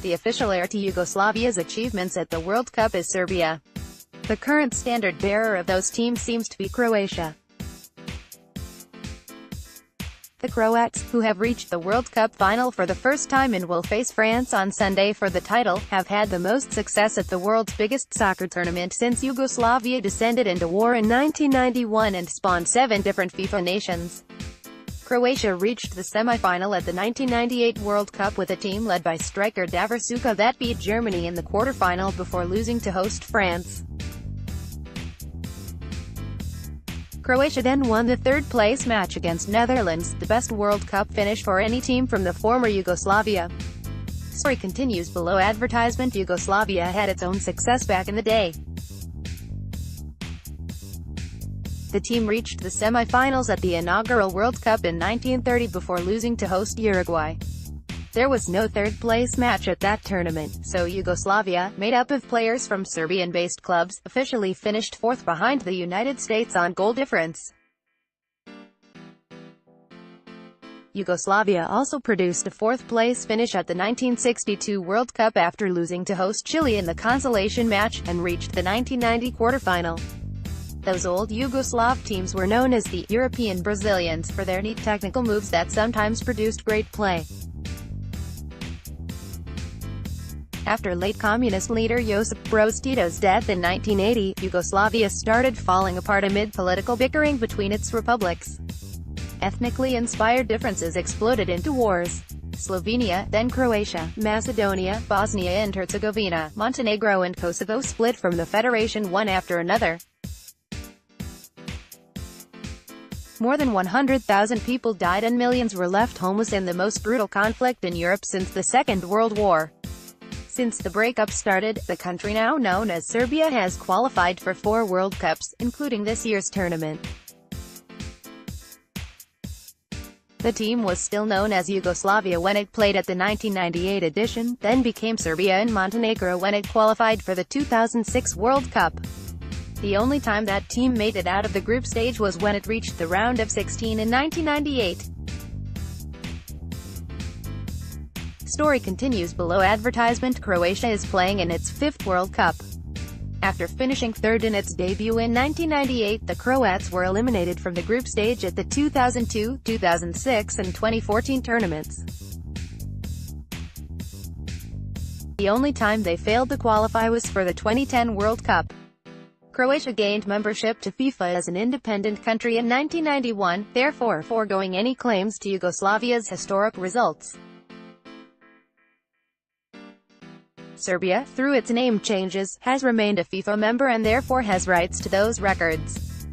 The official heir to Yugoslavia's achievements at the World Cup is Serbia. The current standard bearer of those teams seems to be Croatia. The Croats, who have reached the World Cup final for the first time and will face France on Sunday for the title, have had the most success at the world's biggest soccer tournament since Yugoslavia descended into war in 1991 and spawned 7 different FIFA nations. Croatia reached the semi-final at the 1998 World Cup with a team led by striker Davor Suker that beat Germany in the quarter-final before losing to host France. Croatia then won the third-place match against Netherlands, the best World Cup finish for any team from the former Yugoslavia. Story continues below. Advertisement. Yugoslavia had its own success back in the day. The team reached the semi-finals at the inaugural World Cup in 1930 before losing to host Uruguay. There was no third-place match at that tournament, so Yugoslavia, made up of players from Serbian-based clubs, officially finished 4th behind the United States on goal difference. Yugoslavia also produced a 4th-place finish at the 1962 World Cup after losing to host Chile in the consolation match, and reached the 1990 quarter-final. Those old Yugoslav teams were known as the European Brazilians for their neat technical moves that sometimes produced great play. After late communist leader Josip Broz Tito's death in 1980, Yugoslavia started falling apart amid political bickering between its republics. Ethnically inspired differences exploded into wars. Slovenia, then Croatia, Macedonia, Bosnia and Herzegovina, Montenegro and Kosovo split from the federation one after another. More than 100,000 people died and millions were left homeless in the most brutal conflict in Europe since the Second World War. Since the breakup started, the country now known as Serbia has qualified for 4 World Cups, including this year's tournament. The team was still known as Yugoslavia when it played at the 1998 edition, then became Serbia and Montenegro when it qualified for the 2006 World Cup. The only time that team made it out of the group stage was when it reached the round of 16 in 1998. Story continues below. Advertisement. Croatia is playing in its 5th World Cup. After finishing 3rd in its debut in 1998, the Croats were eliminated from the group stage at the 2002, 2006 and 2014 tournaments. The only time they failed to qualify was for the 2010 World Cup. Croatia gained membership to FIFA as an independent country in 1991, therefore foregoing any claims to Yugoslavia's historic results. Serbia, through its name changes, has remained a FIFA member and therefore has rights to those records.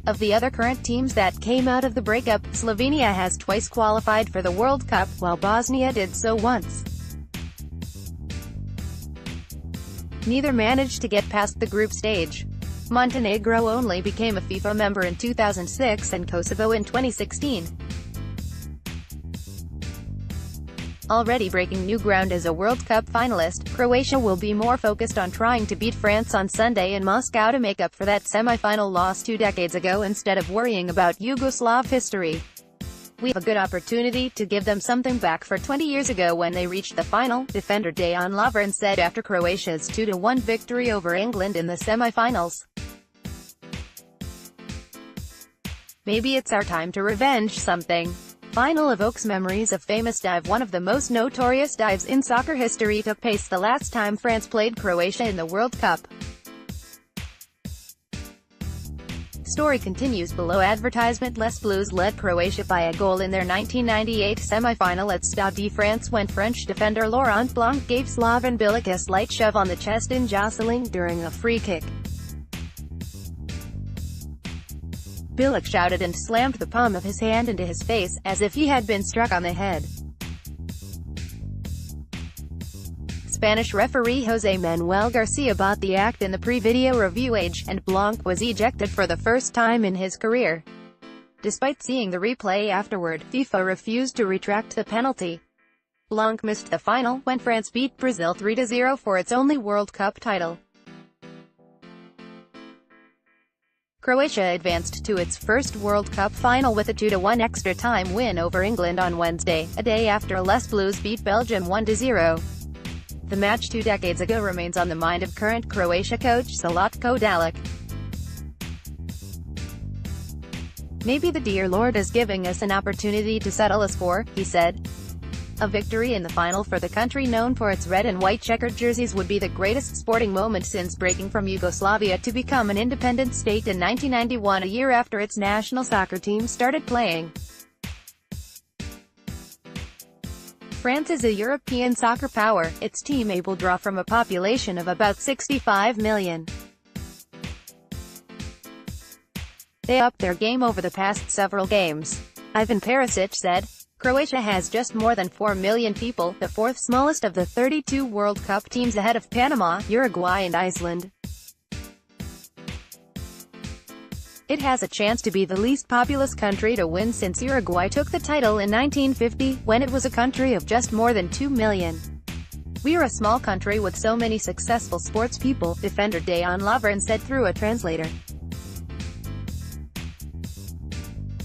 Of the other current teams that came out of the breakup, Slovenia has twice qualified for the World Cup, while Bosnia did so once. Neither managed to get past the group stage. Montenegro only became a FIFA member in 2006 and Kosovo in 2016. Already breaking new ground as a World Cup finalist, Croatia will be more focused on trying to beat France on Sunday in Moscow to make up for that semi-final loss 2 decades ago instead of worrying about Yugoslav history. We have a good opportunity to give them something back for 20 years ago when they reached the final, defender Dejan Lovren said after Croatia's 2-1 victory over England in the semi-finals. Maybe it's our time to revenge something. Final evokes memories of famous dive. One of the most notorious dives in soccer history took place the last time France played Croatia in the World Cup. Story continues below. Advertisement. Les Bleus led Croatia by a goal in their 1998 semi-final at Stade de France when French defender Laurent Blanc gave Slaven Bilic a slight shove on the chest in jostling during a free kick. Bilic shouted and slammed the palm of his hand into his face, as if he had been struck on the head. Spanish referee José Manuel Garcia bought the act in the pre-video review age, and Blanc was ejected for the first time in his career. Despite seeing the replay afterward, FIFA refused to retract the penalty. Blanc missed the final, when France beat Brazil 3-0 for its only World Cup title. Croatia advanced to its first World Cup final with a 2-1 extra-time win over England on Wednesday, a day after Les Bleus beat Belgium 1-0. The match 2 decades ago remains on the mind of current Croatia coach Zlatko Dalic. "Maybe the dear Lord is giving us an opportunity to settle a score," he said. "A victory in the final for the country known for its red and white checkered jerseys would be the greatest sporting moment since breaking from Yugoslavia to become an independent state in 1991, a year after its national soccer team started playing." France is a European soccer power, its team able draw from a population of about 65 million. They upped their game over the past several games. Ivan Perisic said. Croatia has just more than 4 million people, the fourth smallest of the 32 World Cup teams ahead of Panama, Uruguay and Iceland. It has a chance to be the least populous country to win since Uruguay took the title in 1950, when it was a country of just more than 2 million. "We are a small country with so many successful sports people," defender Dejan Lovren said through a translator.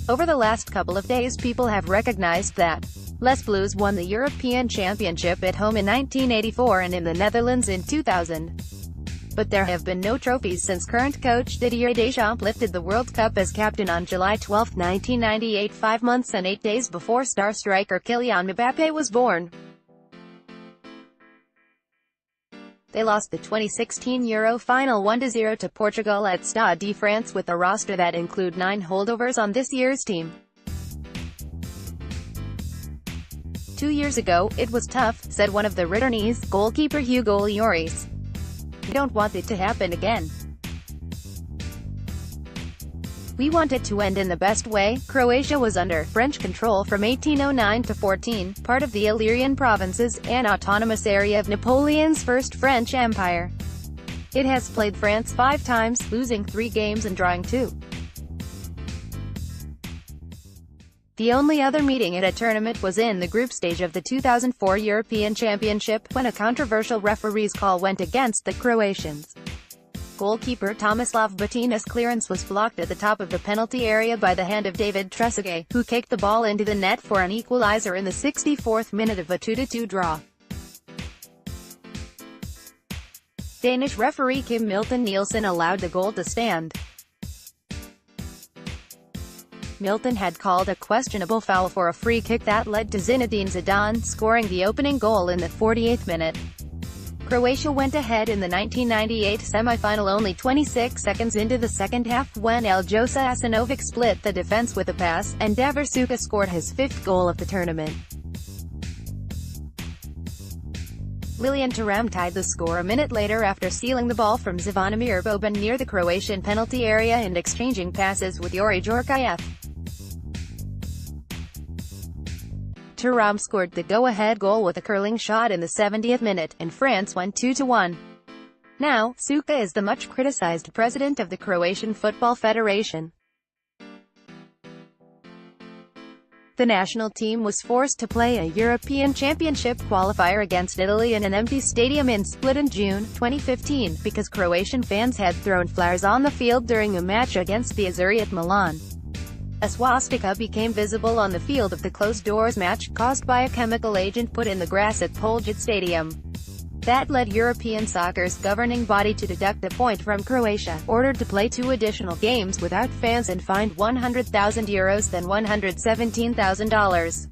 Over the last couple of days people have recognized that Les Blues won the European Championship at home in 1984 and in the Netherlands in 2000. But there have been no trophies since current coach Didier Deschamps lifted the World Cup as captain on July 12, 1998, 5 months and 8 days before star striker Kylian Mbappé was born. They lost the 2016 Euro final 1-0 to Portugal at Stade de France with a roster that include 9 holdovers on this year's team. 2 years ago, it was tough, said one of the returnees, goalkeeper Hugo Lloris. "We don't want it to happen again. We want it to end in the best way." Croatia was under French control from 1809 to 14, part of the Illyrian provinces, an autonomous area of Napoleon's First French Empire. It has played France 5 times, losing 3 games and drawing 2. The only other meeting at a tournament was in the group stage of the 2004 European Championship, when a controversial referee's call went against the Croatians. Goalkeeper Tomislav Batina's clearance was blocked at the top of the penalty area by the hand of David Trezeguet, who kicked the ball into the net for an equalizer in the 64th minute of a 2-2 draw. Danish referee Kim Milton Nielsen allowed the goal to stand. Milton had called a questionable foul for a free kick that led to Zinedine Zidane scoring the opening goal in the 48th minute. Croatia went ahead in the 1998 semi-final only 26 seconds into the second half when Aljosa Asanovic split the defense with a pass, and Davor Suker scored his 5th goal of the tournament. Lilian Thuram tied the score a minute later after stealing the ball from Zvonimir Boban near the Croatian penalty area and exchanging passes with Yuri Djorkaeff. Thuram scored the go-ahead goal with a curling shot in the 70th minute, and France won 2-1. Now, Suker is the much-criticized president of the Croatian Football Federation. The national team was forced to play a European Championship qualifier against Italy in an empty stadium in Split in June 2015, because Croatian fans had thrown flares on the field during a match against the Azzurri at Milan. A swastika became visible on the field of the closed-doors match, caused by a chemical agent put in the grass at Poljud Stadium. That led European soccer's governing body to deduct a point from Croatia, ordered to play 2 additional games without fans and fined €100,000 then $117,000.